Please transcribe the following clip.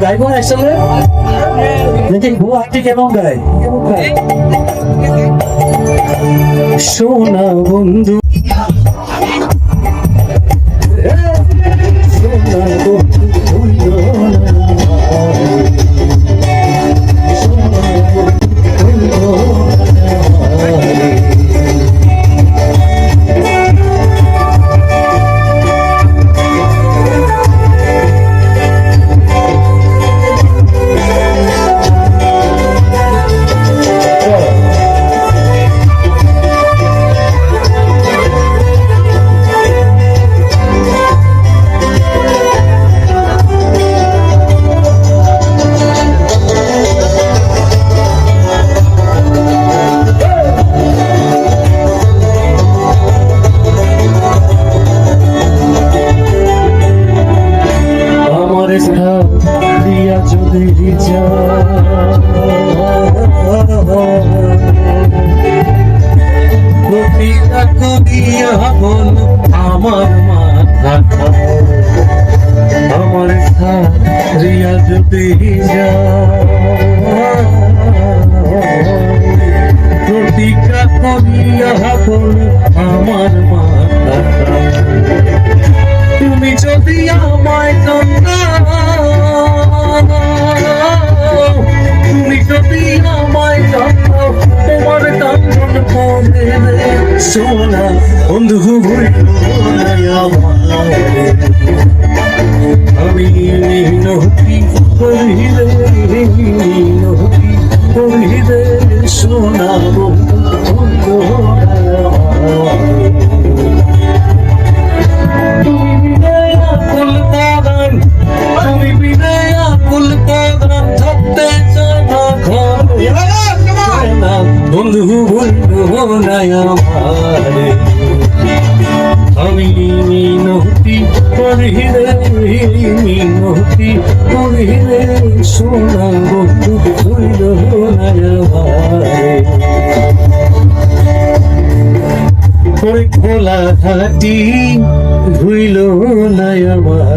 গাইবো একসাথে দেখি ভুয়া আন্টি কেমন গায় সোনা বন্ধু সোনা বন্ধু দিয়া যদি প্রতিটা করিয়া বল আমার মাথা আমার রিয়া যদি প্রতিটা করিয়া বল আমার মাথা তুমি যদি আমায় তুমি যদি আমায় তোমার কান্দন পড়ে সোনা বন্ধু আমি মিনতি করিলে সোনা বন্ধু বন্ধু বন্ধু নায়ামারে আমি মিনতি করিলে সোনা বন্ধু হইল নায়ামারে খোলা হাতি ধুইল নায়ামারে